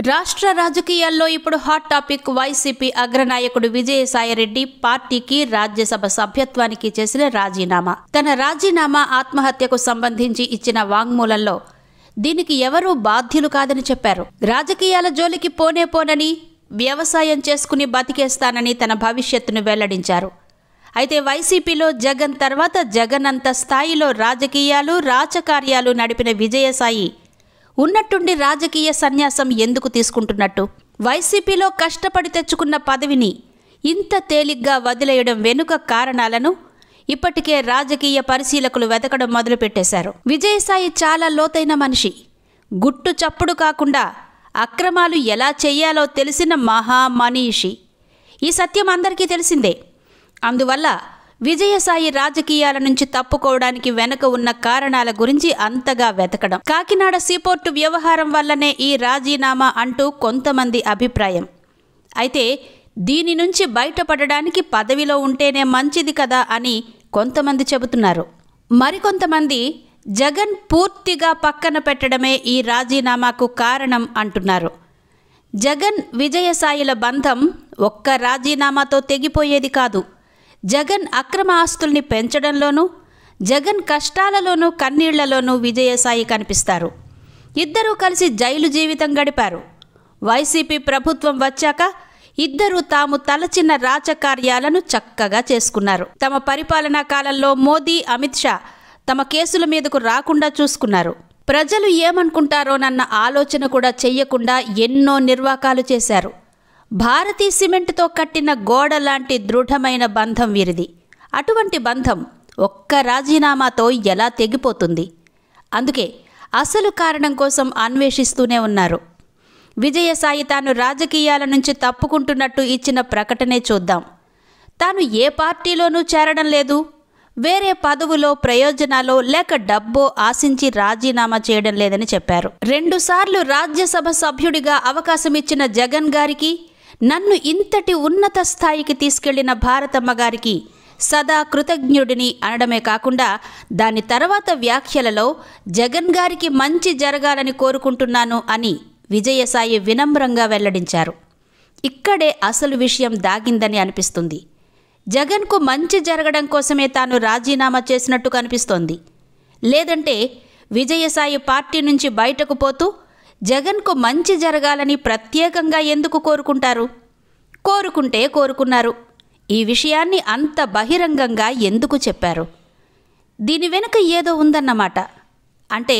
రాష్ట్ర రాజకీయాల్లో ఇప్పుడు హాట్ టాపిక్ వైసీపీ అగ్రనాయకుడు విజయసాయిరెడ్డి పార్టీకి రాజ్యసభ సభ్యత్వానికి చేసిన రాజీనామా. తన రాజీనామా ఆత్మహత్యకు సంబంధించి ఇచ్చిన వాంగ్మూలంలో దీనికి ఎవరూ బాధ్యులు కాదని చెప్పారు. రాజకీయాల జోలికి పోనని, వ్యవసాయం చేసుకుని బతికేస్తానని తన భవిష్యత్తును వెల్లడించారు. అయితే వైసీపీలో జగన్ తర్వాత జగన్ అంత స్థాయిలో రాజకీయాలు, రాజకార్యాలు నడిపిన విజయసాయి ఉన్నట్టుండి రాజకీయ సన్యాసం ఎందుకు తీసుకుంటున్నట్టు? వైసీపీలో కష్టపడి తెచ్చుకున్న పదవిని ఇంత తేలిగ్గా వదిలేయడం వెనుక కారణాలను ఇప్పటికే రాజకీయ పరిశీలకులు వెతకడం మొదలుపెట్టేశారు. విజయసాయి చాలా లోతైన మనిషి. గుట్టు చప్పుడు కాకుండా అక్రమాలు ఎలా చెయ్యాలో తెలిసిన మహామనీషి. ఈ సత్యం అందరికీ తెలిసిందే. అందువల్ల విజయసాయి రాజకీయాల నుంచి తప్పుకోవడానికి వెనక ఉన్న కారణాల గురించి అంతగా వెతకడం. కాకినాడ సీపోర్టు వ్యవహారం వల్లనే ఈ రాజీనామా అంటూ కొంతమంది అభిప్రాయం. అయితే దీని నుంచి బయటపడడానికి పదవిలో ఉంటేనే మంచిది కదా అని కొంతమంది చెబుతున్నారు. మరికొంతమంది జగన్ పూర్తిగా పక్కన పెట్టడమే ఈ రాజీనామాకు కారణం అంటున్నారు. జగన్ విజయసాయిల బంధం ఒక్క రాజీనామాతో తెగిపోయేది కాదు. జగన్ అక్రమ ఆస్తుల్ని పెంచడంలోనూ, జగన్ కష్టాలలోనూ, కన్నీళ్లలోనూ విజయసాయి కనిపిస్తారు. ఇద్దరూ కలిసి జైలు జీవితం గడిపారు. వైసీపీ ప్రభుత్వం వచ్చాక ఇద్దరూ తాము తలచిన రాజకార్యాలను చక్కగా చేసుకున్నారు. తమ పరిపాలనా కాలంలో మోదీ, అమిత్ షా తమ కేసుల మీదకు రాకుండా చూసుకున్నారు. ప్రజలు ఏమనుకుంటారోనన్న ఆలోచన కూడా చెయ్యకుండా ఎన్నో నిర్వాకాలు చేశారు. భారతీ సిమెంట్తో కట్టిన గోడ లాంటి దృఢమైన బంధం వీరిది. అటువంటి బంధం ఒక్క రాజీనామాతో ఎలా తెగిపోతుంది? అందుకే అసలు కారణం కోసం అన్వేషిస్తూనే ఉన్నారు. విజయసాయి తాను రాజకీయాల నుంచి తప్పుకుంటున్నట్టు ఇచ్చిన ప్రకటనే చూద్దాం. తాను ఏ పార్టీలోనూ చేరడం లేదు, వేరే పదవులో, ప్రయోజనాలో లేక డబ్బో ఆశించి రాజీనామా చేయడం లేదని చెప్పారు. 2 సార్లు రాజ్యసభ సభ్యుడిగా అవకాశమిచ్చిన జగన్ గారికి, నన్ను ఇంతటి ఉన్నత స్థాయికి తీసుకెళ్లిన భారతమ్మ గారికి సదా కృతజ్ఞుడిని అనడమే కాకుండా దాని తర్వాత వ్యాఖ్యలలో జగన్ గారికి మంచి జరగాలని కోరుకుంటున్నాను అని విజయసాయి వినమ్రంగా వెల్లడించారు. ఇక్కడే అసలు విషయం దాగిందని అనిపిస్తుంది. జగన్కు మంచి జరగడం కోసమే తాను రాజీనామా చేసినట్టు కనిపిస్తోంది. లేదంటే విజయసాయి పార్టీ నుంచి బయటకు పోతూ జగన్కు మంచి జరగాలని ప్రత్యేకంగా ఎందుకు కోరుకుంటారు? కోరుకుంటే కోరుకున్నారు. ఈ విషయాన్ని అంత బహిరంగంగా ఎందుకు చెప్పారు? దీని వెనుక ఏదో ఉందన్నమాట. అంటే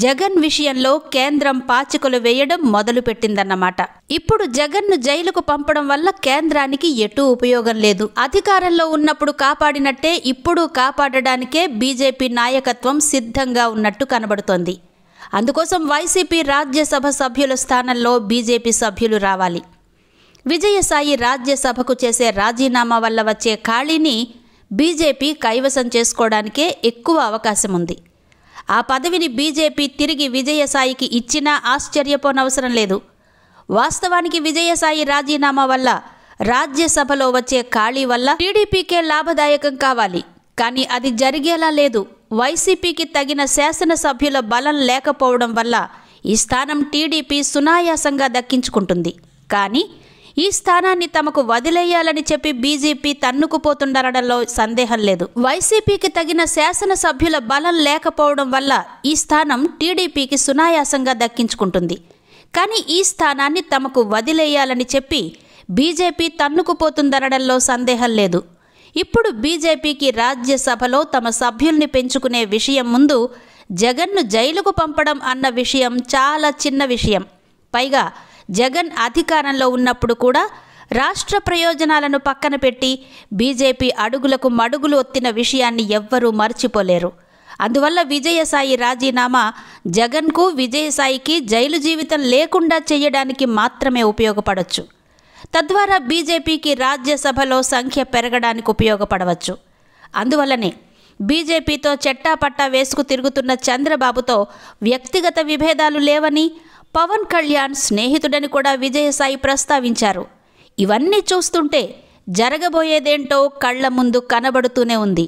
జగన్ విషయంలో కేంద్రం పాచికలు వేయడం మొదలుపెట్టిందన్నమాట. ఇప్పుడు జగన్ను జైలుకు పంపడం వల్ల కేంద్రానికి ఎటూ ఉపయోగం లేదు. అధికారంలో ఉన్నప్పుడు కాపాడినట్టే ఇప్పుడు కాపాడడానికే బీజేపీ నాయకత్వం సిద్ధంగా ఉన్నట్టు కనబడుతోంది. అందుకోసం వైసీపీ రాజ్యసభ సభ్యుల స్థానంలో బీజేపీ సభ్యులు రావాలి. విజయసాయి రాజ్యసభకు చేసే రాజీనామా వల్ల వచ్చే ఖాళీని బీజేపీ కైవసం చేసుకోవడానికే ఎక్కువ అవకాశం ఉంది. ఆ పదవిని బీజేపీ తిరిగి విజయసాయికి ఇచ్చినా ఆశ్చర్యపోనవసరం లేదు. వాస్తవానికి విజయసాయి రాజీనామా వల్ల రాజ్యసభలో వచ్చే ఖాళీ వల్ల టీడీపీకే లాభదాయకం కావాలి. కానీ అది జరిగేలా లేదు. వైసీపీకి తగిన శాసనసభ్యుల బలం లేకపోవడం వల్ల ఈ స్థానం టీడీపీ సునాయాసంగా దక్కించుకుంటుంది. కానీ ఈ స్థానాన్ని తమకు వదిలేయాలని చెప్పి బీజేపీ తన్నుకుపోతుండడంలో సందేహం లేదు. వైసీపీకి తగిన శాసనసభ్యుల బలం లేకపోవడం వల్ల ఈ స్థానం టీడీపీకి సునాయాసంగా దక్కించుకుంటుంది. కానీ ఈ స్థానాన్ని తమకు వదిలేయాలని చెప్పి బీజేపీ తన్నుకుపోతుందనడంలో సందేహం లేదు. ఇప్పుడు బీజేపీకి రాజ్యసభలో తమ సభ్యుల్ని పెంచుకునే విషయం ముందు జగన్ను జైలుకు పంపడం అన్న విషయం చాలా చిన్న విషయం. పైగా జగన్ అధికారంలో ఉన్నప్పుడు కూడా రాష్ట్ర ప్రయోజనాలను పక్కన పెట్టి బీజేపీ అడుగులకు మడుగులు ఒత్తిన విషయాన్ని ఎవ్వరూ మర్చిపోలేరు. అందువల్ల విజయసాయి రాజీనామా జగన్కు, విజయసాయికి జైలు జీవితం లేకుండా చేయడానికి మాత్రమే ఉపయోగపడవచ్చు. తద్వారా బీజేపీకి రాజ్యసభలో సంఖ్య పెరగడానికి ఉపయోగపడవచ్చు. అందువల్లనే బీజేపీతో చెట్టాపట్టా వేసుకు తిరుగుతున్న చంద్రబాబుతో వ్యక్తిగత విభేదాలు లేవని, పవన్ కళ్యాణ్ స్నేహితుడని కూడా విజయసాయి ప్రస్తావించారు. ఇవన్నీ చూస్తుంటే జరగబోయేదేంటో కళ్ల ముందు కనబడుతూనే ఉంది.